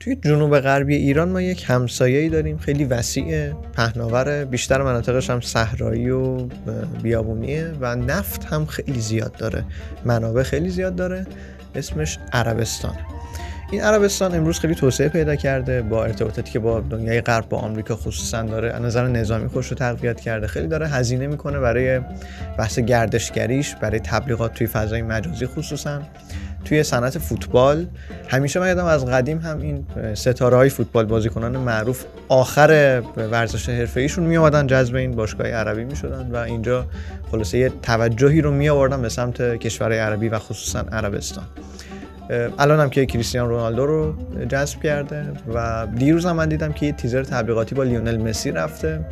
توی جنوب غربی ایران ما یک همسایه‌ای داریم خیلی وسیع، پهناور، بیشتر مناطقش هم صحرایی و بیابونیه و نفت هم خیلی زیاد داره، منابع خیلی زیاد داره. اسمش عربستان. این عربستان امروز خیلی توسعه پیدا کرده با ارتباطاتی که با دنیای غرب، با آمریکا خصوصا داره، از نظر نظامی خودش رو تقویت کرده، خیلی داره هزینه میکنه برای بحث گردشگریش، برای تبلیغات توی فضای مجازی، خصوصا توی صنعت فوتبال. همیشه من یادم از قدیم هم این ستاره‌های فوتبال، بازیکنان معروف، آخر ورزش حرفه‌ایشون میومدن جذب این باشگاه عربی میشدن و اینجا خلاصه یه توجهی رو میآوردن به سمت کشورهای عربی و خصوصا عربستان. الان هم که کریستیانو رونالدو رو جذب کرده و دیروز هم من دیدم که یه تیزر تبلیغاتی با لیونل مسی رفته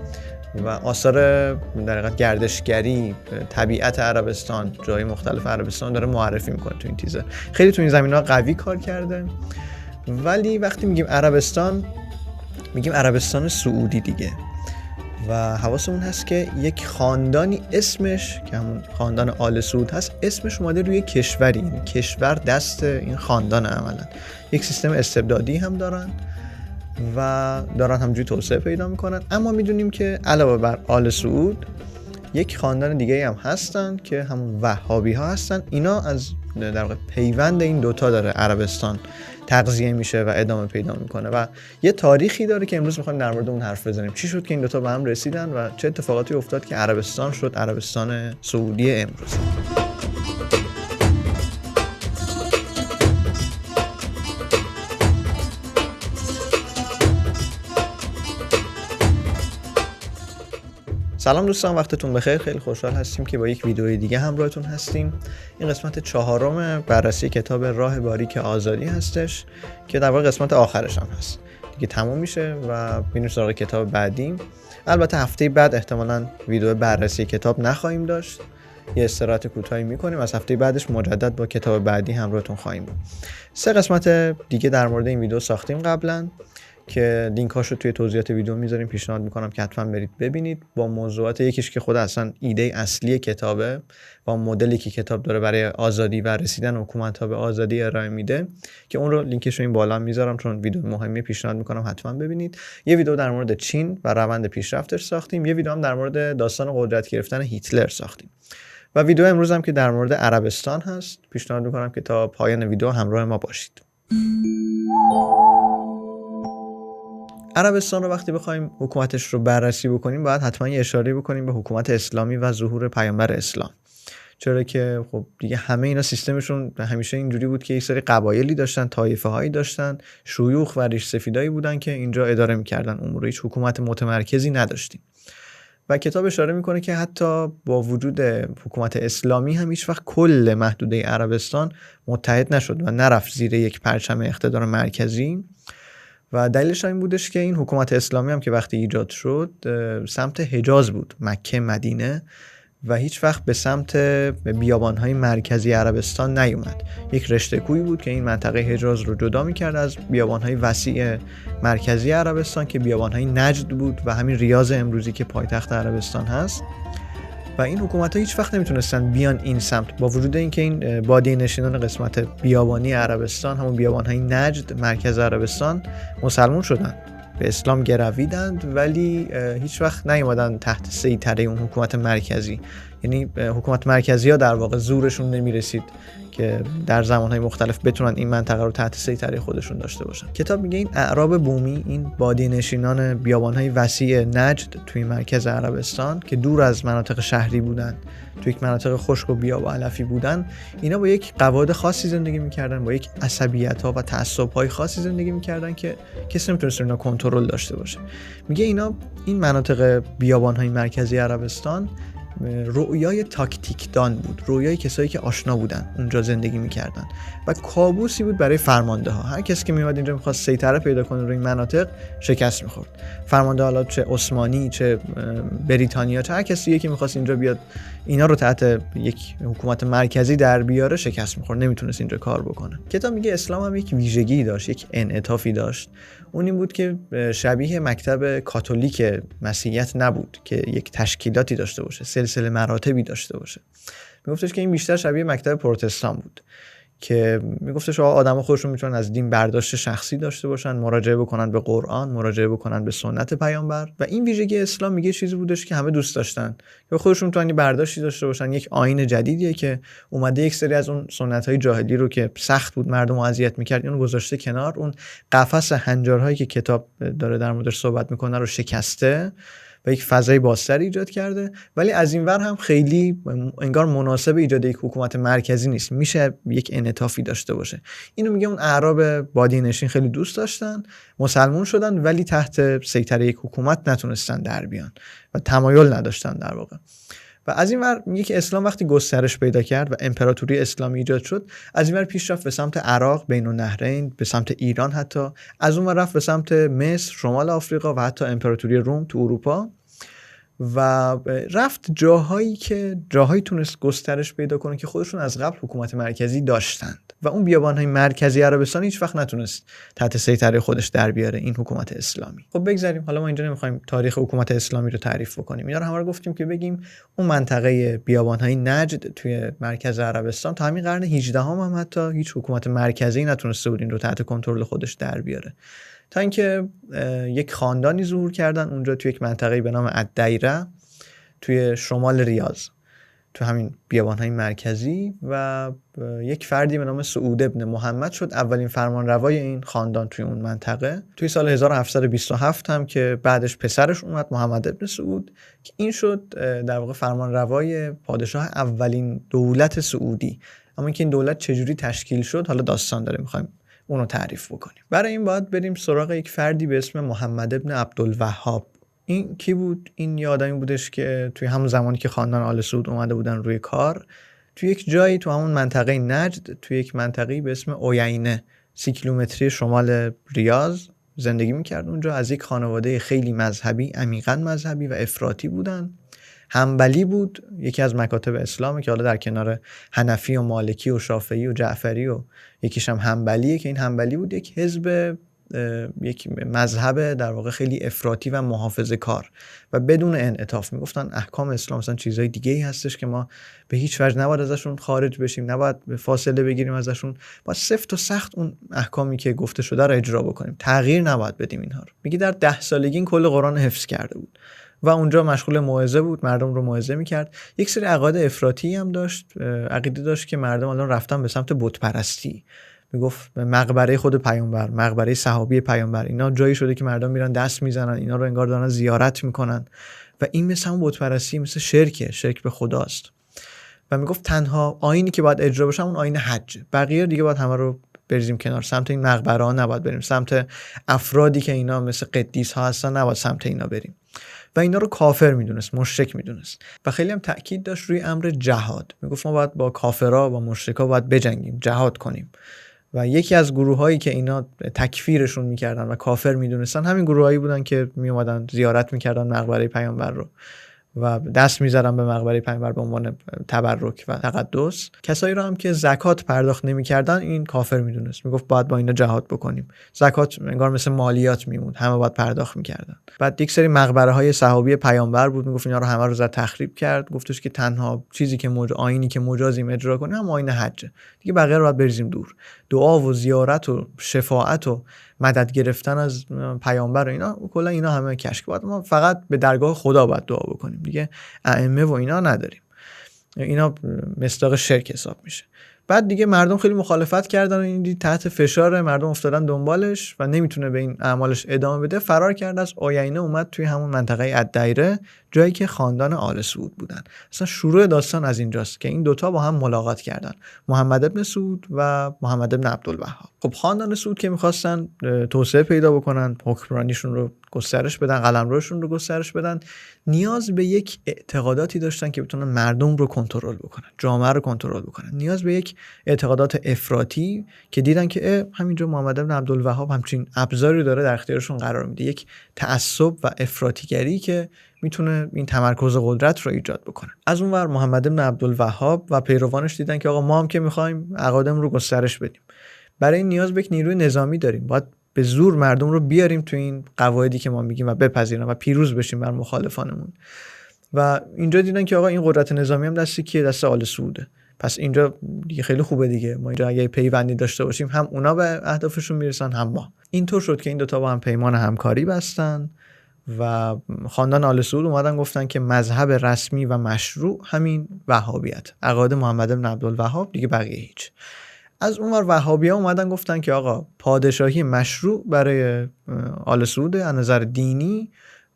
و آثار در حقیقت گردشگری، طبیعت عربستان، جای مختلف عربستان داره معرفی میکنه تو این تیزر. خیلی تو این زمینه‌ها قوی کار کرده. ولی وقتی میگیم عربستان، میگیم عربستان سعودی دیگه و حواسمون هست که یک خاندانی اسمش که همون خاندان آل سعود هست، اسمش اومده روی کشوری، این کشور دست این خاندان عملا. یک سیستم استبدادی هم دارن و دارن همجوری توسعه پیدا میکنن. اما میدونیم که علاوه بر آل سعود یک خاندان دیگه هم هستن که هم وهابی ها هستن. اینا از در واقع پیوند این دوتا داره عربستان تغذیه میشه و ادامه پیدا میکنه و یه تاریخی داره که امروز میخوایم در مورد اون حرف بزنیم. چی شد که این دوتا به هم رسیدن و چه اتفاقاتی افتاد که عربستان شد عربستان سعودی امروز. سلام دوستان، وقتتون بخیر. خیلی خوشحال هستیم که با یک ویدیوی دیگه همراهتون هستیم. این قسمت 4 بررسی کتاب راه باریک آزادی هستش که در واقع قسمت آخرش هم هست. دیگه تموم میشه و میریم سراغ کتاب بعدی. البته هفته بعد احتمالاً ویدیو بررسی کتاب نخواهیم داشت. یه استراحت کوتاهی میکنیم، از هفته بعدش مجدد با کتاب بعدی همراهتون خواهیم بود. 3 قسمت دیگه در مورد این ویدیو ساختیم قبلا که لینک هاشو توی توضیحات ویدیو میذاریم. پیشنهاد میکنم که حتما برید ببینید. با موضوعات یکیش که خود اصلا ایده اصلی کتابه، با مدلی که کتاب داره برای آزادی و رسیدن حکومت‌ها به آزادی ارائه میده، که اون رو لینکش رو این بالا میذارم چون ویدیو مهمی. پیشنهاد میکنم حتما ببینید. یه ویدیو در مورد چین و روند پیشرفتش ساختیم. یه ویدیو هم در مورد داستان قدرت گرفتن هیتلر ساختیم. و ویدیو امروز هم که در مورد عربستان هست. پیشنهاد میکنم که تا پایان ویدیو همراه ما باشید. عربستان رو وقتی بخوایم حکومتش رو بررسی بکنیم، باید حتما یه اشاره بکنیم به حکومت اسلامی و ظهور پیامبر اسلام. چرا که خب دیگه همه اینا سیستمشون همیشه اینجوری بود که یک سری قبایلی داشتن، طایفه هایی داشتن، شیوخ و ریش سفیدایی بودن که اینجا اداره میکردن امور. هیچ حکومت متمرکزی نداشتیم. و کتاب اشاره میکنه که حتی با وجود حکومت اسلامی هم هیچ وقت کل محدوده عربستان متحد نشد و نرفت زیر یک پرچم اقتدار مرکزی. و دلیلش این بودش که این حکومت اسلامی هم که وقتی ایجاد شد سمت حجاز بود، مکه، مدینه، و هیچ وقت به سمت بیابانهای مرکزی عربستان نیومد. یک رشته کوهی بود که این منطقه حجاز رو جدا میکرد از بیابانهای وسیع مرکزی عربستان که بیابانهای نجد بود و همین ریاض امروزی که پایتخت عربستان هست. و این حکومت‌ها هیچ وقت نمیتونستن بیان این سمت، با وجود اینکه این بادیه نشینان قسمت بیابانی عربستان، همون بیابان‌های نجد مرکز عربستان، مسلمان شدن، به اسلام گرویدند، ولی هیچ وقت نیومدن تحت سیطره اون حکومت مرکزی. یعنی حکومت مرکزی ها در واقع زورشون نمیرسید که در زمانهای مختلف بتونن این منطقه رو تحت سیطره خودشون داشته باشن. کتاب میگه این اعراب بومی، این بادیه نشینان بیابانهای وسیع نجد توی مرکز عربستان که دور از مناطق شهری بودن، توی یک مناطق خشک و بیاب و علفی بودن، اینا با یک قواعد خاصی زندگی میکردن، با یک عصبیت‌ها و تعصب‌های خاصی زندگی میکردن که کسی نمیتونست اینا کنترل داشته باشه. میگه اینا، این مناطق بیابانهای مرکزی عربستان، رؤیای تاکتیکدان بود، رؤیای کسایی که آشنا بودن اونجا زندگی میکردن و کابوسی بود برای فرمانده ها. هر کسی که میومد اینجا میخواست سیطره پیدا کنه روی این مناطق شکست میخورد. فرمانده حالا چه عثمانی، چه بریتانیا، چه هر کسی که میخواست اینجا بیاد اینا رو تحت یک حکومت مرکزی در بیاره شکست میخورد، نمیتونست اینجا کار بکنه. کتاب میگه اسلام هم یک ویژگی داشت، یک انعطافی داشت. اون این بود که شبیه مکتب کاتولیک مسیحیت نبود که یک تشکیلاتی داشته باشه، سلسله مراتبی داشته باشه. میگفتش که این بیشتر شبیه مکتب پروتستان بود که میگفتش آدما خودشون میتونن از دین برداشت شخصی داشته باشن، مراجعه بکنن به قرآن، مراجعه بکنن به سنت پیامبر. و این ویژگی اسلام میگه چیزی بودش که همه دوست داشتن که خودشون میتونن برداشتی داشته باشن. یک آیین جدیدیه که اومده یک سری از اون سنت‌های جاهلی رو که سخت بود مردم رو اذیت می‌کرد اون گذاشته کنار، اون قفس هنجارهایی که کتاب داره در موردش صحبت میکنه رو شکسته و یک فضای بازتر ایجاد کرده. ولی از این ور هم خیلی انگار مناسب ایجاد یک حکومت مرکزی نیست، میشه یک انعطافی داشته باشه. اینو میگه اون اعراب بادیه نشین خیلی دوست داشتن، مسلمون شدن ولی تحت سیطره یک حکومت نتونستن در بیان و تمایل نداشتن در واقع. و از این ور میگه که اسلام وقتی گسترش پیدا کرد و امپراتوری اسلامی ایجاد شد، از این ور پیش رفت به سمت عراق بین النهرین، به سمت ایران، حتی از اون ور رفت به سمت مصر، شمال آفریقا و حتی امپراتوری روم تو اروپا و رفت جاهایی تونست گسترش پیدا کنه که خودشون از قبل حکومت مرکزی داشتند و اون بیابان‌های مرکزی عربستان هیچ وقت نتونست تحت سیطره خودش در بیاره این حکومت اسلامی. خب بگذاریم، حالا ما اینجا نمیخوایم تاریخ حکومت اسلامی رو تعریف بکنیم، اینا رو همه رو گفتیم که بگیم اون منطقه بیابان‌های نجد توی مرکز عربستان تا همین قرن 18 هم حتی هیچ حکومت مرکزی نتونسته بود این رو تحت کنترل خودش در بیاره، تا اینکه یک خاندانی ظهور کردن اونجا توی یک منطقه‌ای به نام الدیره توی شمال ریاض تو همین بیابان‌های مرکزی و یک فردی به نام سعود ابن محمد شد اولین فرمانروای این خاندان توی اون منطقه. توی سال 1727 هم که بعدش پسرش اومد محمد ابن سعود که این شد در واقع فرمانروای پادشاه اولین دولت سعودی. اما اینکه این دولت چجوری تشکیل شد حالا داستان داره، می‌خوایم اونو تعریف بکنیم. برای این باید بریم سراغ یک فردی به اسم محمد ابن عبدالوهاب. این کی بود؟ این یه آدمی بودش که توی همون زمانی که خاندان آل سعود اومده بودن روی کار، توی یک جایی تو همون منطقه نجد، توی یک منطقه‌ای به اسم اویینه 30 کیلومتری شمال ریاض زندگی میکرد. اونجا از یک خانواده خیلی مذهبی، عمیقاً مذهبی و افراطی بودن. حنبلی بود، یکی از مکاتب اسلامه که حالا در کنار حنفی و مالکی و شافعی و جعفری و یکیش هم حنبلیه که این حنبلی بود یک حزب، یک مذهب در واقع خیلی افراطی و محافظه کار و بدون انعطاف. میگفتن احکام اسلام مثلا چیزای دیگه ای هستش که ما به هیچ وجه نباید ازشون خارج بشیم، نباید فاصله بگیریم ازشون، باید سفت و سخت اون احکامی که گفته شده رو اجرا بکنیم، تغییر نباید بدیم اینها رو. میگه در 10 سالگی این کل قرآن حفظ کرده بود و اونجا مشغول موعظه بود، مردم رو موعظه میکرد. یک سری عقاید افراطی هم داشت، عقیده داشت که مردم الان رفتن به سمت بت پرستی. میگفت مقبره خود پیامبر، مقبره صحابی پیامبر، اینا جایی شده که مردم میرن دست میزنن، اینا رو انگار دارن زیارت میکنن و این مثل همون بت پرستی، مثل شرک به خداست. و میگفت تنها آیینی که باید اجرا بشه اون آیین حج، بقیه دیگه باید همه رو بریزیم کنار، سمت این مقبره ها نباید بریم، سمت افرادی که اینا مثل قدیس ها هستن نباید سمت اینا بریم. و اینا رو کافر میدونست، مشرک میدونست و خیلی هم تأکید داشت روی امر جهاد. میگفت ما باید با کافرها و مشرکا باید بجنگیم، جهاد کنیم. و یکی از گروهایی که اینا تکفیرشون میکردن و کافر میدونستن همین گروهایی بودن که میومدن زیارت میکردن مقبره پیامبر رو و دست میذارن به مقبره پیامبر به عنوان تبرک و تقدس. کسایی رو هم که زکات پرداخت نمیکردن این کافر میدونست، میگفت باید با اینا جهاد بکنیم. زکات انگار مثل مالیات میموند، همه باید پرداخت میکردن. بعد یک سری مقبره های صحابی پیامبر بود، میگفت اینا رو همه رو زد تخریب کرد. گفتش که تنها چیزی که آیینی که مجازیم اجرا کنیم هم آیین حج دیگه، بقیه رو باید بریزیم دور. دعا و زیارت و شفاعت و مدد گرفتن از پیامبر و اینا کلا اینا همه کشک، باید ما فقط به درگاه خدا باید دعا بکنیم دیگه، ائمه و اینا نداریم. اینا مصداق شرک حساب میشه. بعد دیگه مردم خیلی مخالفت کردن و این تحت فشار مردم افتادن دنبالش و نمیتونه به این اعمالش ادامه بده، فرار کرد از اویینه، اومد توی همون منطقه الدیره، جایی که خاندان آل سعود بودن. اصلا شروع داستان از اینجاست که این دوتا با هم ملاقات کردن، محمد ابن سعود و محمد ابن عبدالوهاب. خب خاندان سعود که میخواستن توسعه پیدا بکنن، حکمرانیشون رو گسترش بدن، قلمروشون رو گسترش بدن، نیاز به یک اعتقاداتی داشتن که بتونن مردم رو کنترل بکنن، جامعه رو کنترل بکنن. نیاز به یک اعتقادات افراطی که دیدن که همینجا محمد ابن عبدالوهاب همچین ابزاری داره در اختیارشون قرار میده، یک تعصب و افراطیگری که میتونه این تمرکز قدرت رو ایجاد بکنه. از اونور محمد ابن عبدالوهاب و پیروانش دیدن که آقا ما هم که میخوایم عقاidم رو گسترش بدیم، برای این نیاز به یک نیروی نظامی داریم، باید به زور مردم رو بیاریم تو این قواعدی که ما میگیم و بپذیرن و پیروز بشیم بر مخالفانمون. و اینجا دیدن که آقا این قدرت نظامی هم دستی کیه؟ دست آل سعوده. پس اینجا دیگه خیلی خوبه دیگه، ما اینجا اگه پیوندی داشته باشیم هم اونا به اهدافشون میرسن هم ما. اینطور شد که این دوتا با هم پیمان همکاری بستن و خاندان آل سعود اومدن گفتن که مذهب رسمی و مشروع همین وهابیت، عقاید محمد بن عبدالوهاب، دیگه بقیه هیچ. از اونور وهابی‌ها اومدن گفتن که آقا پادشاهی مشروع برای آل سعود از نظر دینی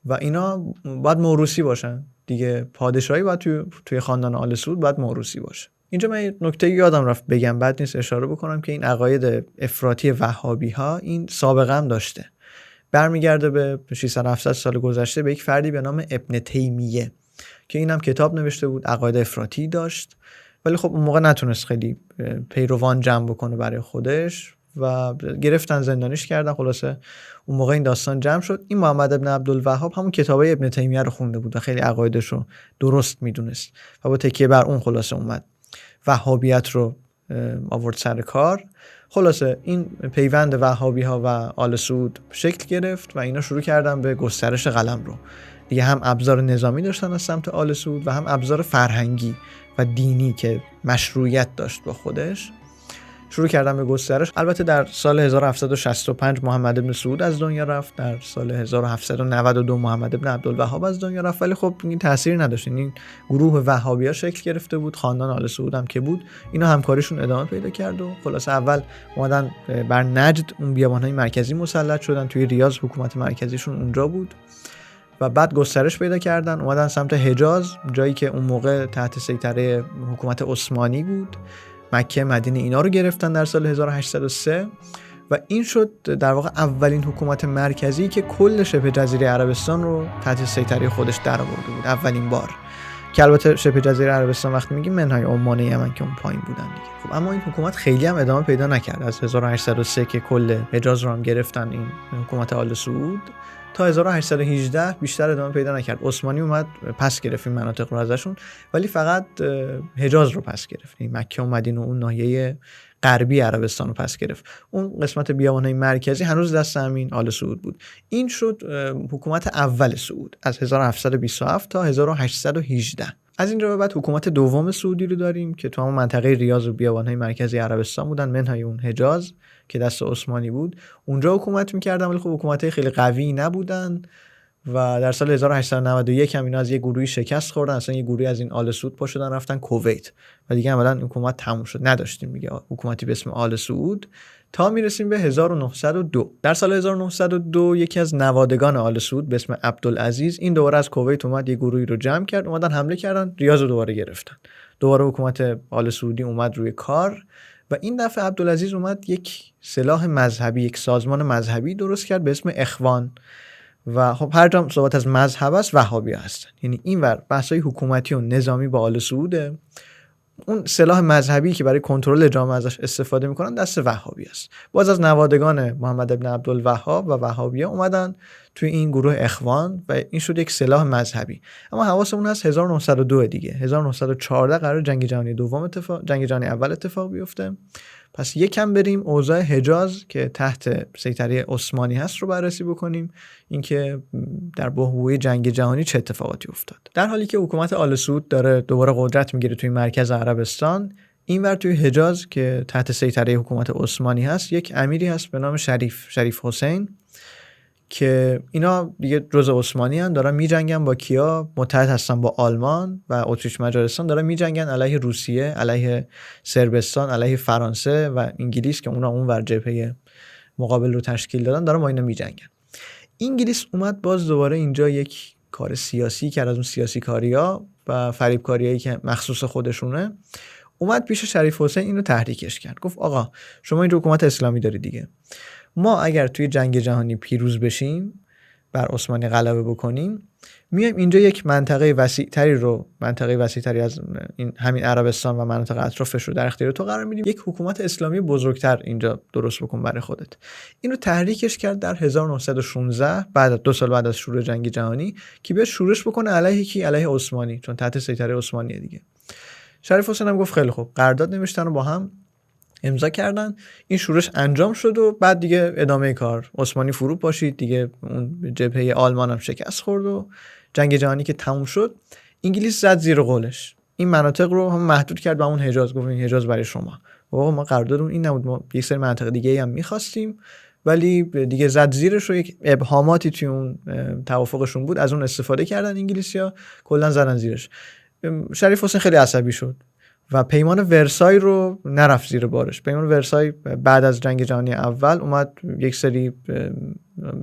و اینا باید موروثی باشن دیگه، پادشاهی باید توی خاندان آل سعود باید موروثی باشه. اینجا من نکته یادم رفت بگم، بعد نیست اشاره بکنم که این عقاید افراطی وهابی‌ها این سابقه هم داشته، برمیگرده به 600-700 سال گذشته به یک فردی به نام ابن تیمیه که اینم کتاب نوشته بود، عقاید افراطی داشت، ولی خب اون موقع نتونست خیلی پیروان جمع بکنه برای خودش و گرفتن زندانیش کردن. خلاصه اون موقع این داستان جمع شد. این محمد بن عبدالوهاب همون کتابای ابن تیمیه رو خونده بود و خیلی عقایدش رو درست میدونست و با تکیه بر اون خلاصه اومد وهابیت رو آورد سر کار. خلاصه این پیوند وهابی ها و آل سعود شکل گرفت و اینا شروع کردن به گسترش قلمرو دیگه، هم ابزار نظامی داشتن از سمت آل سعود و هم ابزار فرهنگی و دینی که مشروعیت داشت با خودش، شروع کردن به گسترش. البته در سال 1765 محمد بن سعود از دنیا رفت، در سال 1792 محمد بن عبدالوهاب از دنیا رفت، ولی خب این تأثیر نداشت. این گروه وهابی‌ها شکل گرفته بود، خاندان آل سعود هم که بود، اینا همکاریشون ادامه پیدا کرد و خلاص اول اومدن بر نجد اون بیابان‌های مرکزی مسلط شدن، توی ریاض حکومت مرکزیشون اونجا بود و بعد گسترش پیدا کردن، اومدن سمت حجاز، جایی که اون موقع تحت سیطره حکومت عثمانی بود، مکه، مدینه، اینا رو گرفتن در سال 1803 و این شد در واقع اولین حکومت مرکزی که کل شبه جزیره عربستان رو تحت سیطره خودش در آورده بود، اولین بار. که البته شبه جزیره عربستان وقتی میگیم منهای عمان یمن که اون پایین بودن دیگه. خب اما این حکومت خیلی هم ادامه پیدا نکرد. از 1803 که کل حجاز رو هم گرفتن این حکومت آل سعود تا 1818 بیشتر ادامه پیدا نکرد. عثمانی اومد پس گرفت این مناطق رو ازشون، ولی فقط حجاز رو پس گرفت، مکه و مدینه و اون ناحیه غربی عربستان رو پس گرفت. اون قسمت بیابان‌های مرکزی هنوز دست همین آل سعود بود. این شد حکومت اول سعود از 1727 تا 1818. از اینجا به بعد حکومت دوم سعودی رو داریم که تو همون منطقه ریاض و بیابان‌های مرکزی عربستان بودن، منهای اون حجاز که دست عثمانی بود، اونجا حکومت می‌کردن، ولی خب حکومت‌های خیلی قوی نبودن و در سال 1891 هم اینا از یه گروهی شکست خوردن، اصلا یه گروهی از این آل سعود پا شدن رفتن کویت و دیگه عملاً حکومت تموم شد، نداشتیم دیگه حکومتی به اسم آل سعود تا میرسیم به 1902. در سال 1902 یکی از نوادگان آل سعود به اسم عبدالعزیز این دوباره از کویت اومد، یه گروهی رو جمع کرد، اومدن حمله کردن، ریاض رو دوباره گرفتن. دوباره حکومت آل سعودی اومد روی کار و این دفعه عبدالعزیز اومد یک سلاح مذهبی، یک سازمان مذهبی درست کرد به اسم اخوان و خب هر جا صحبت از مذهب است وهابی هستن، یعنی اینور بحث‌های حکومتی و نظامی با آل سعوده، اون سلاح مذهبی که برای کنترل جامعه ازش استفاده میکنن دست وهابی است. باز از نوادگان محمد بن عبدالوهاب و وهابی‌ها اومدن توی این گروه اخوان و این شد یک سلاح مذهبی. اما حواسمون هست 1902 دیگه، 1914 قرار جنگ جهانی دوم جنگ جهانی اول اتفاق بیفته. پس یکم بریم اوضاع حجاز که تحت سیطره عثمانی هست رو بررسی بکنیم، اینکه در بحبوحه جنگ جهانی چه اتفاقاتی افتاد. در حالی که حکومت آل سعود داره دوباره قدرت میگیره توی مرکز عربستان، اینور توی حجاز که تحت سیطره حکومت عثمانی هست یک امیری هست به نام شریف حسین که اینا دیگه جزء عثمانی هستن، دارن میجنگن با کیا، متحد هستن با آلمان و اتریش مجارستان، دارن میجنگن علیه روسیه، علیه صربستان، علیه فرانسه و انگلیس که اونا اونور جبهه مقابل رو تشکیل دادن، دارن با اینا میجنگن. انگلیس اومد باز دوباره اینجا یک کار سیاسی کرد، از اون سیاسی کاریا و فریبکاریایی که مخصوص خودشونه، اومد پیش شریف حسین اینو تحریکش کرد. گفت آقا شما اینجا حکومت اسلامی داری دیگه، ما اگر توی جنگ جهانی پیروز بشیم، بر عثمانی غلبه بکنیم، میایم اینجا یک منطقه وسیع‌تری از این همین عربستان و مناطق اطرافش رو در اختیار تو قرار میدیم، یک حکومت اسلامی بزرگتر اینجا درست بکن برای خودت. اینو تحریکش کرد در 1916 بعد 2 سال بعد از شروع جنگ جهانی که بیاد شورش بکنه علیه کی؟ علیه عثمانی، چون تحت سیطره عثمانیه دیگه. شریف حسین هم گفت خیلی خوب، قرارداد نوشتن و با هم امضا کردن، این شورش انجام شد و بعد دیگه ادامه کار عثمانی فرو پاشید دیگه، اون جبهه آلمان هم شکست خورد و جنگ جهانی که تموم شد انگلیس زد زیر قولش، این مناطق رو هم محدود کرد به اون حجاز، گفت این حجاز برای شما. واقعا ما قراردادمون این نبود، ما یک سری مناطق دیگه هم می‌خواستیم ولی دیگه زد زیرش رو، یک ابهاماتی توی اون توافقشون بود، از اون استفاده کردن انگلیسی‌ها، کلا زدن زیرش. شریف حسین خیلی عصبی شد و پیمان ورسای رو نرفت زیر بارش. پیمان ورسای بعد از جنگ جهانی اول اومد یک سری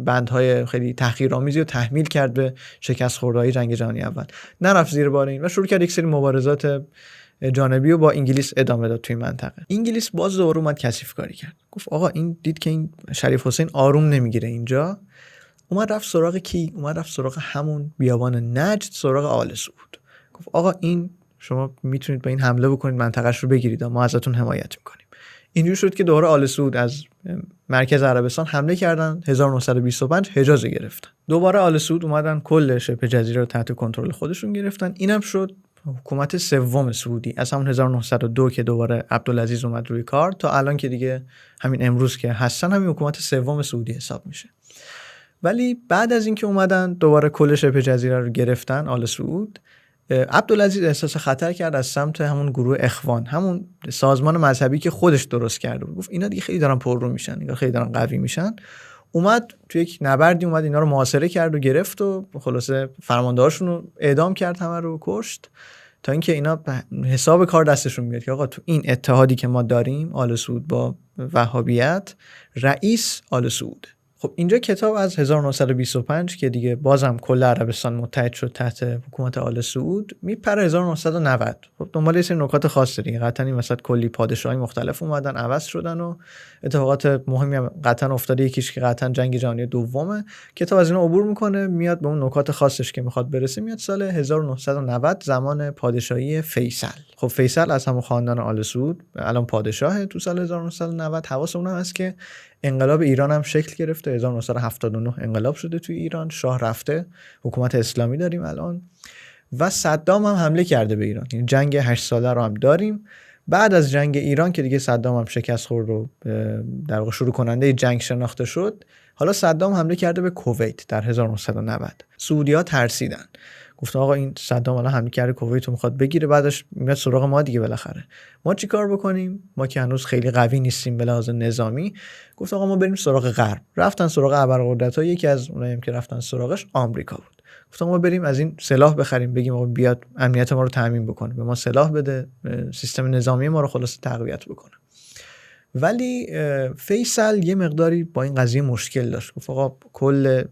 بندهای خیلی تحقیرآمیزی رو تحمیل کرد به شکست خورده‌های جنگ جهانی اول، نرفت زیر بار این و شروع کرد یک سری مبارزات جانبی رو با انگلیس ادامه داد توی منطقه. انگلیس باز دوباره اومد کثیف کاری کرد، گفت آقا این دید که این شریف حسین آروم نمیگیره اینجا، اومد رفت سراغ کی؟ اومد رفت سراغ همون بیابان نجد، سراغ آل سعود. گفت آقا این شما میتونید با این حمله بکنید منطقه‌اش رو بگیرید، ما ازتون حمایت میکنیم. اینجوری شد که دوباره آل سعود از مرکز عربستان حمله کردن، 1925 حجاز گرفتن. دوباره آل سعود اومدن کل شبه جزیره رو تحت کنترل خودشون گرفتن. اینم شد حکومت سوم سعودی از همون 1902 که دوباره عبدالعزیز اومد روی کار تا الان که دیگه همین امروز که هستن، همین حکومت سوم سعودی حساب میشه. ولی بعد از اینکه اومدن دوباره کل شبه جزیره رو گرفتن آل سعود، عبدالعزیز احساس خطر کرد از سمت همون گروه اخوان، همون سازمان مذهبی که خودش درست کرده بود. گفت اینا دیگه خیلی دارن پررو میشن، اینا خیلی دارن قوی میشن. اومد تو یک نبردی اومد اینا رو محاصره کرد و گرفت و خلاصه فرماندهاشون رو اعدام کرد، همه رو کشت، تا اینکه اینا حساب کار دستشون میاد که آقا تو این اتحادی که ما داریم آل سعود با وهابیت، رئیس آل سعود. خب اینجا کتاب از 1925 که دیگه بازم کل عربستان متحد شد تحت حکومت آل سعود، میپره 1990. خب دنبال یه سری نکات خاص دیگه، قطعا این وسط کلی پادشاهی مختلف اومدن عوض شدن و اتفاقات مهمی هم قطعا افتاده. یکیش که قطعا جنگ جهانی دومه. کتاب از اینا عبور میکنه، میاد به اون نکات خاصش که میخواد برسه. میاد سال 1990 زمان پادشاهی فیصل. خب فیصل از همون خاندان آل سعود الان پادشاهه تو سال 1990. حواسمون هست که انقلاب ایران هم شکل گرفته، 1979 انقلاب شده توی ایران، شاه رفته، حکومت اسلامی داریم الان و صدام هم حمله کرده به ایران. یعنی جنگ 8 ساله رو هم داریم. بعد از جنگ ایران که دیگه صدام هم شکست خورد و در واقع شروع کننده جنگ شناخته شد، حالا صدام حمله کرده به کویت در 1990. سعودی‌ها ترسیدن، گفتن آقا این صدام الان حمله کرده کویت رو میخواد بگیره، بعدش میاد سراغ ما دیگه، بالاخره ما چی کار بکنیم؟ ما که هنوز خیلی قوی نیستیم به لحاظ نظامی. گفت آقا ما بریم سراغ غرب. رفتن سراغ ابرقدرت‌ها، یکی از اونایی هم که رفتن سراغش آمریکا بود. گفتم ما بریم از این سلاح بخریم، بگیم آقا بیاد امنیت ما رو تضمین بکنه، به ما سلاح بده، سیستم نظامی ما رو خلاص تقویت بکنه. ولی فیصل یه مقداری با این قضیه مشکل داشت. گفت آقا کل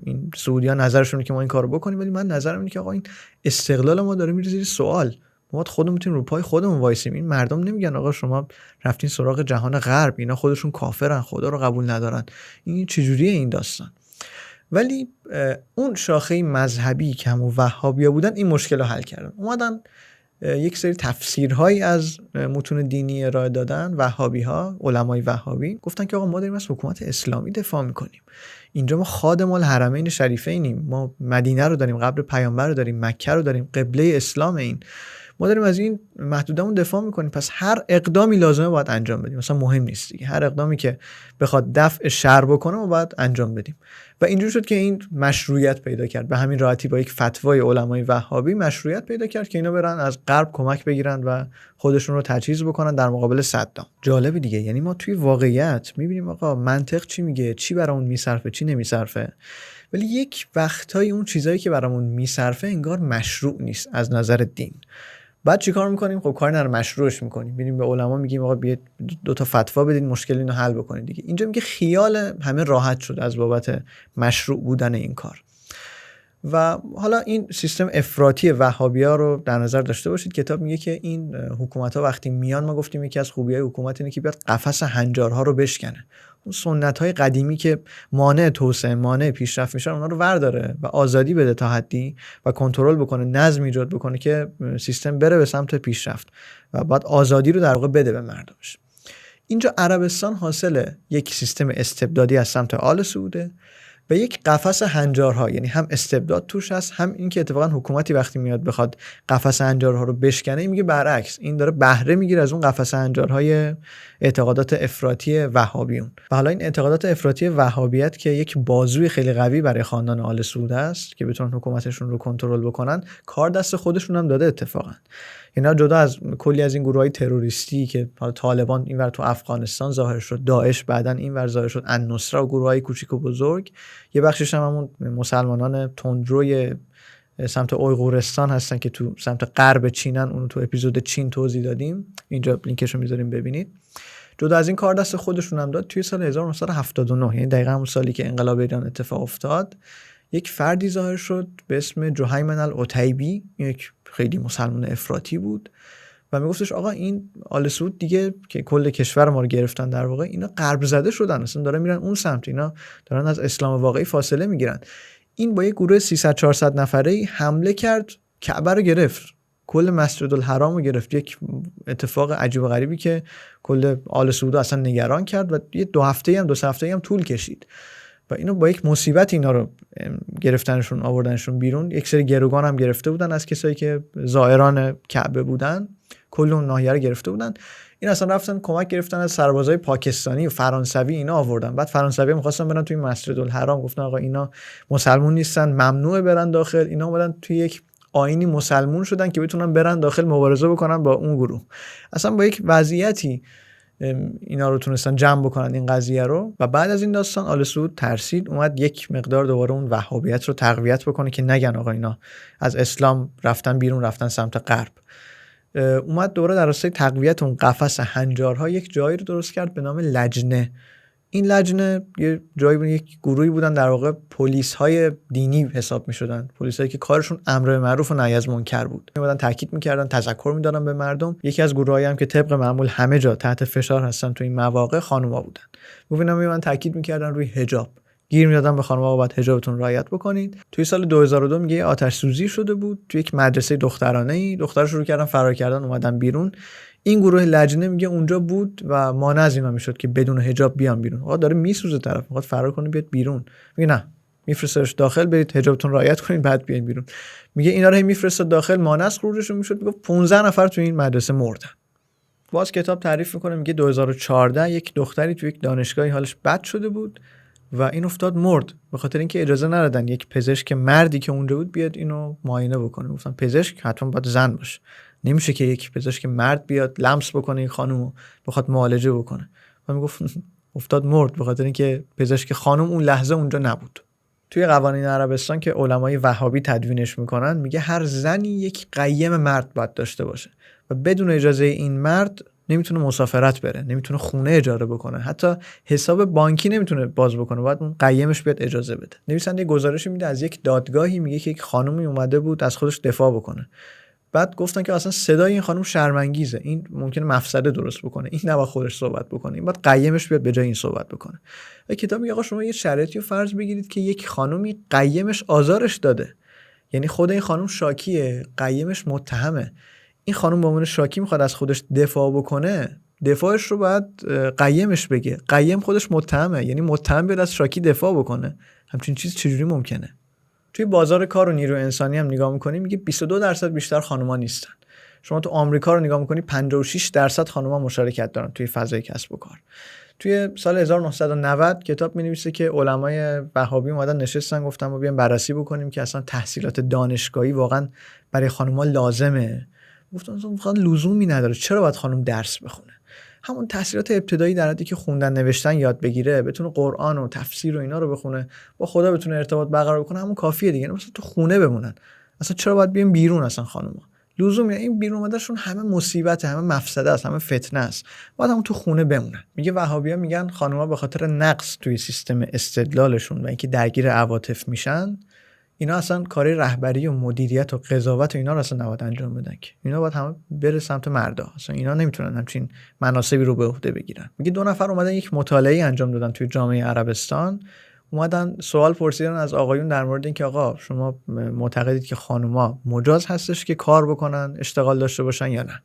این سعودی‌ها نظرشونه که ما این کارو بکنیم، ولی من نظرم اینه که آقا این استقلال ما داره میره زیر سوال. ما خودمون میتونیم رو پای خودمون وایسیم. این مردم نمیگن آقا شما رفتین سراغ جهان غرب، اینا خودشون کافرن، خدا رو قبول ندارن. این چجوریه این داستان؟ ولی اون شاخه مذهبی که همون وهابیا بودن این مشکل رو حل کردن. اومدن یک سری تفسیرهایی از متون دینی ارائه دادن. وهابی‌ها، علمای وهابی گفتن که آقا ما داریم از حکومت اسلامی دفاع میکنیم، اینجا ما خادم الحرمین شریفینیم، ما مدینه رو داریم، قبر پیامبر رو داریم، مکه رو داریم، قبله اسلام، این ما داریم از این محدودمون دفاع میکنیم، پس هر اقدامی لازمه باید انجام بدیم. مثلا مهم نیست دیگه، هر اقدامی که بخواد دفع شر بکنه ما باید انجام بدیم. و اینجوری شد که این مشروعیت پیدا کرد، به همین راحتی با یک فتوای علمای وهابی مشروعیت پیدا کرد که اینا برن از غرب کمک بگیرن و خودشون رو تجهیز بکنن در مقابل صدام. جالب دیگه، یعنی ما توی واقعیت میبینیم آقا منطق چی میگه، چی برامون میصرفه، چی نمیصرفه، ولی یک وقتایی اون چیزایی که برامون میصرفه انگار مشروع نیست از نظر دین. بعد چی کار میکنیم؟ خب کار نره مشروعش میکنیم، میریم به علما میگیم آقا بیاید 2 تا فتوا بدین، مشکل اینو حل بکنید دیگه. اینجا میگه خیال همه راحت شد از بابت مشروع بودن این کار. و حالا این سیستم افراطی وهابی‌ها رو در نظر داشته باشید. کتاب میگه که این حکومت‌ها وقتی میان، ما گفتیم یکی از خوبی‌های حکومت اینه که بیاد قفس هنجارها رو بشکنه، اون سنت‌های قدیمی که مانع توسعه، مانع پیشرفت میشن، اونا رو ورداره و آزادی بده تا حدی و کنترل بکنه، نظم ایجاد بکنه که سیستم بره به سمت پیشرفت و بعد آزادی رو در واقع بده به مردمش. اینجا عربستان حاصل یک سیستم استبدادی از سمت آل سعوده، و یک قفس هنجارها، یعنی هم استبداد توش هست، هم این که اتفاقا حکومتی وقتی میاد بخواد قفس هنجارها رو بشکنه، میگه برعکس این داره بهره میگیره از اون قفس هنجارهای اعتقادات افراطی وهابیون. و حالا این اعتقادات افراطی وهابیت که یک بازوی خیلی قوی برای خاندان آل سعود است که بتونن حکومتشون رو کنترل بکنن، کار دست خودشون هم داده اتفاقا. اینا جدا از کلی از این گروه‌های تروریستی که حالا طالبان اینور تو افغانستان ظاهر شد، داعش بعدن اینور ظاهر شد، النصره و گروه‌های کوچیک و بزرگ، یه بخشش هم همون مسلمانان تندروی سمت اویغورستان هستن که تو سمت غرب چینن. اونو تو اپیزود چین توضیح دادیم، اینجا لینکشو میذاریم ببینید. جدا از این کار دست خودشون هم داد، توی سال 1979 یعنی دقیقاً همون سالی که انقلاب ایران اتفاق افتاد، یک فردی ظاهر شد به اسم جهیمن العتیبی، یک خیلی مسلمان افراطی بود و میگفتش آقا این آل سعود دیگه که کل کشور ما رو گرفتن، در واقع اینا غرب زده شدن، اصلا دارن میرن اون سمت، اینا دارن از اسلام واقعی فاصله میگیرن. این با یک گروه 300-400 نفره‌ای حمله کرد، کعبه رو گرفت، کل مسجد الحرام رو گرفت. یک اتفاق عجیب و غریبی که کل آل سعود اصلا نگران کرد و یه 2 هفته هم طول کشید و اینو با یک مصیبت اینا رو گرفتنشون، آوردنشون بیرون. یک سری گروگان هم گرفته بودن از کسایی که زائران کعبه بودن، کل اون ناحیه رو گرفته بودن. این اصلا رفتن کمک گرفتن از سربازای پاکستانی و فرانسوی، اینا آوردن. بعد فرانسوی می‌خواستن برن توی مسجد الحرام، گفتن آقا اینا مسلمون نیستن، ممنوعه برن داخل. اینا اومدن توی یک آیینی مسلمون شدن که بتونن برن داخل مبارزه بکنن با اون گروه. اصلا با یک وضعیتی اینا رو تونستن جمع بکنن این قضیه رو. و بعد از این داستان آل سعود ترسید، اومد یک مقدار دوباره اون وهابیت رو تقویت بکنه که نگن آقا اینا از اسلام رفتن بیرون، رفتن سمت غرب. اومد دوباره در راستای تقویت اون قفس هنجارها یک جایی رو درست کرد به نام لجنه. این لجنه یه جایی بود، یک گروهی بودن در واقع پلیس‌های دینی حساب می‌شدن، پلیسایی که کارشون امر به معروف و نهی از منکر بود. می‌اومدن تاکید می‌کردن، تذکر می‌دادن به مردم. یکی از گروهایی هم که طبق معمول همه جا تحت فشار هستن تو این مواقع، خانوما بودن. گفتن می‌اومدن تاکید می‌کردن روی حجاب، گیر می‌دادن به خانوما باید حجابتون رعایت بکنید. توی سال 2002 میگه آتش سوزی شده بود تو یک مدرسه دخترانه‌ای، دخترا شروع کردن فرار کردن، اومدن بیرون. این گروه لجنه میگه اونجا بود و مانع از اینا میشد که بدون حجاب بیان بیرون. آقا داره میسوزه، طرف میخواد فرار کنه بیاد بیرون، میگه نه، میفرستش داخل، برید حجابتون رعایت کنین بعد بیاین بیرون. میگه اینا رو میفرستاد داخل، مانع از خروجشون میشد. میگه 15 نفر تو این مدرسه مردن. باز کتاب تعریف میکنه، میگه 2014 یک دختری تو یک دانشگاهی حالش بد شده بود و این افتاد مرد، به خاطر اینکه اجازه ندادن یک پزشک مردی که اونجا بود بیاد اینو معاینه بکنه. گفتن پزشک حتما باید زن باشه، نمیشه که یک پزشک مرد بیاد لمس بکنه این خانومو بخواد معالجه بکنه. و میگفت افتاد مرد به خاطر اینکه پزشک خانم اون لحظه اونجا نبود. توی قوانین عربستان که علمای وهابی تدوینش میکنن، میگه هر زنی یک قیم مرد باید داشته باشه و بدون اجازه این مرد نمیتونه مسافرت بره، نمیتونه خونه اجاره بکنه، حتی حساب بانکی نمیتونه باز بکنه، باید اون قیمش بیاد اجازه بده. نویسنده گزارشی میده از یک دادگاهی، میگه که یک خانومی اومده بود از خودش دفاع بکنه. بعد گفتن که اصلا صدای این خانم شرم‌انگیزه، این ممکنه مفسده درست بکنه، این نباید خودش صحبت بکنه، این باید قیمش بیاد به جای این صحبت بکنه. و کتاب میگه آقا شما یه شرایطی رو فرض بگیرید که یک خانومی قیمش آزارش داده، یعنی خود این خانم شاکیه، قیمش متهمه، این خانم به عنوان شاکی میخواد از خودش دفاع بکنه، دفاعش رو باید قیمش بگه، قیم خودش متهمه، یعنی متهم بیاد از شاکی دفاع بکنه. همچین چیز چجوری ممکنه؟ توی بازار کار و نیرو انسانی هم نگاه می‌کنی، میگه 22% بیشتر خانم‌ها نیستن. شما تو آمریکا رو نگاه می‌کنی 56% خانم‌ها مشارکت دارن توی فضای کسب و کار. توی سال 1990 کتاب می‌نویسه که علمای وهابی اومدن نشستن گفتن ما بیایم بررسی بکنیم که اصلا تحصیلات دانشگاهی واقعا برای خانم‌ها لازمه. گفتن اصلا لزومی نداره، چرا باید خانم درس بخونه؟ همون تحصیلات ابتدایی در حدی که خوندن نوشتن یاد بگیره، بتونه قرآن و تفسیر و اینا رو بخونه، با خدا بتونه ارتباط برقرار کنه، همون کافیه دیگه. مثلا تو خونه بمونن، اصلا چرا باید بیان بیرون؟ اصلا خانوما لزومی نه، این بیرون اومدنشون همه مصیبت، همه مفسده است، همه فتنه است، باید همون تو خونه بمونن. میگه وهابی‌ها میگن خانوما به خاطر نقص توی سیستم استدلالشون و اینکه درگیر عواطف میشن، اینا اصلا کاری رهبری و مدیریت و قضاوت و اینا رو اصلا نباید انجام بدن، که اینا باید همه بره سمت مردا، اصلا اینا نمیتونن همچین مناصبی رو به عهده بگیرن. میگه 2 نفر اومدن یک مطالعه انجام دادن توی جامعه عربستان، اومدن سوال پرسیدن از آقایون در مورد اینکه آقا شما معتقدید که خانوما مجاز هستش که کار بکنن، اشتغال داشته باشن یا نه؟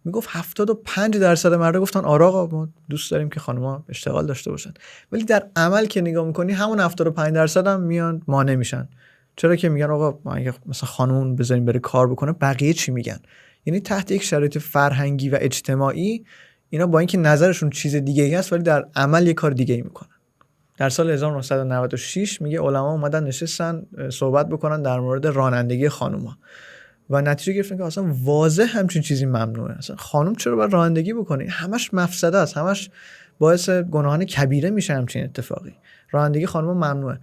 میگفت 75% مردا گفتن آره آقا ما دوست داریم که خانوما اشتغال داشته باشن. ولی در عمل که نگاه میکنی همون 75% هم میان مانع میشن. چرا که میگن آقا ما اگه مثلا خانوم بذاریم بره کار بکنه بقیه چی میگن؟ یعنی تحت یک شرایط فرهنگی و اجتماعی اینا با اینکه نظرشون چیز دیگه ای هست ولی در عمل یک کار دیگه ای میکنن. در سال 1996 میگه علما اومدن نشستن صحبت بکنن در مورد رانندگی خانوما و نتیجه گرفتن که اصلا واضح همچین چیزی ممنوعه. اصلا خانم چرا باید رانندگی بکنه؟ همش مفسده است، همش باعث گناهان کبیره میشه همچین اتفاقی. رانندگی خانم ممنوعه.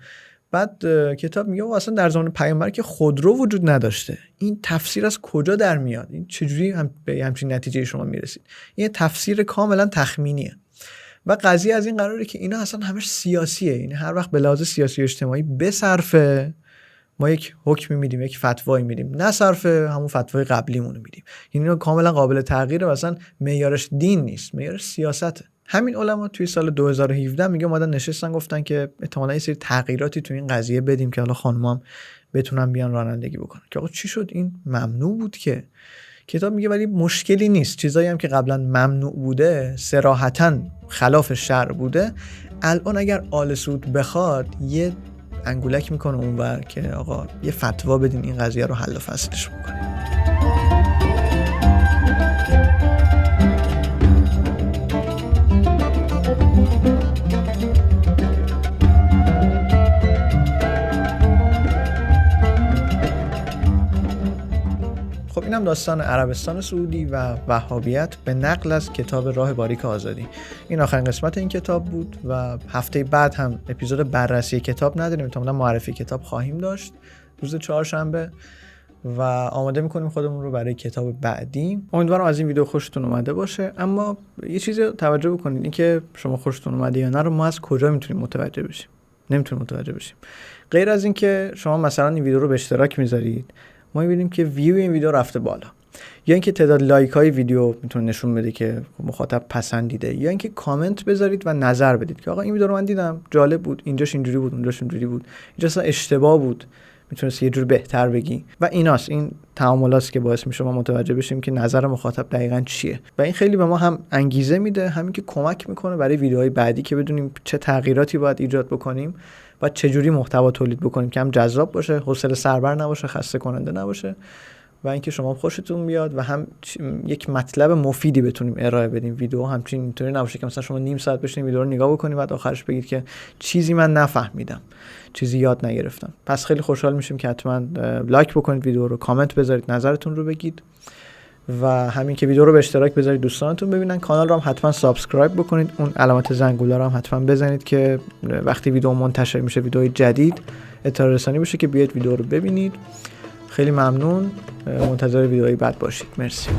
بعد کتاب میگه اصلا در زمان پیامبر که خودرو وجود نداشته. این تفسیر از کجا در میاد؟ این چجوری به همچین نتیجه شما میرسید؟ این تفسیر کاملا تخمینیه. و قضیه از این قراره که اینا اصلا همش سیاسیه. یعنی هر وقت به لحاظ سیاسی و اجتماعی بصرفه ما یک حکمی میدیم، یک فتوایی میدیم، نه صرفه همون فتوای قبلیمون رو میدیم. یعنی اینا کاملا قابل تغییره و اصلا معیارش دین نیست، معیارش سیاسته. همین علما توی سال 2017 میگه اومدن نشستن گفتن که احتمالاً یه سری تغییراتی تو این قضیه بدیم که حالا خانم‌ها بتونن بیان رانندگی بکنن. که آقا چی شد؟ این ممنوع بود که. کتاب میگه ولی مشکلی نیست، چیزایی هم که قبلا ممنوع بوده صراحتاً خلاف شرع بوده، الان اگر آل سعود بخواد یه انگولک میکنه اونور که آقا یه فتوا بدین این قضیه رو حل و فصلش بکنیم. خب اینم داستان عربستان سعودی و وهابیت به نقل از کتاب راه باریک آزادی. این آخرین قسمت این کتاب بود و هفته بعد هم اپیزود بررسی کتاب نداریم، احتمالاً معرفی کتاب خواهیم داشت روز چهارشنبه و آماده میکنیم خودمون رو برای کتاب بعدی. امیدوارم از این ویدیو خوشتون اومده باشه. اما یه چیزی توجه بکنید، این که شما خوشتون اومده یا نه رو ما از کجا میتونیم متوجه بشیم؟ نمیتونیم متوجه بشیم غیر از این که شما مثلا این ویدیو رو به اشتراک میذارید، ما می‌بینیم که ویو این ویدیو رفته بالا، یا اینکه تعداد لایک های ویدیو میتونه نشون بده که مخاطب پسندیده، یا اینکه کامنت بذارید و نظر بدید که آقا این ویدیو رو من دیدم جالب بود، اینجاش اینجوری بود، اونجاش اینجوری بود، اینجا اصلا اشتباه بود، میتونستی یه جور بهتر بگی. و ایناست، این تعاملاست که باعث میشه ما متوجه بشیم که نظر مخاطب دقیقاً چیه و این خیلی به ما هم انگیزه میده، همین که کمک میکنه برای ویدیوهای بعدی که بدونیم چه تغییراتی باید ایجاد بکنیم و چه جوری محتوا تولید بکنیم که هم جذاب باشه، حوصله سربر نباشه، خسته کننده نباشه و اینکه شما خوشتون بیاد و هم یک مطلب مفیدی بتونیم ارائه بدیم. ویدیو همچین اینطوری نباشه که مثلا شما نیم ساعت بشینید ویدیو رو نگاه بکنید بعد آخرش بگید که چیزی من نفهمیدم، چیزی یاد نگرفتم. پس خیلی خوشحال میشیم که حتما لایک بکنید ویدیو رو، کامنت بذارید، نظرتون رو بگید و همین که ویدیو رو به اشتراک بذارید دوستانتون ببینن. کانال رو هم حتما سابسکرایب بکنید، اون علامت زنگوله رو هم حتما بزنید که وقتی ویدیو منتشر میشه ویدیوی جدید اطلاع رسانی بشه که بیاید ویدیو رو ببینید. خیلی ممنون، منتظر ویدیوهای بعد باشید. مرسی.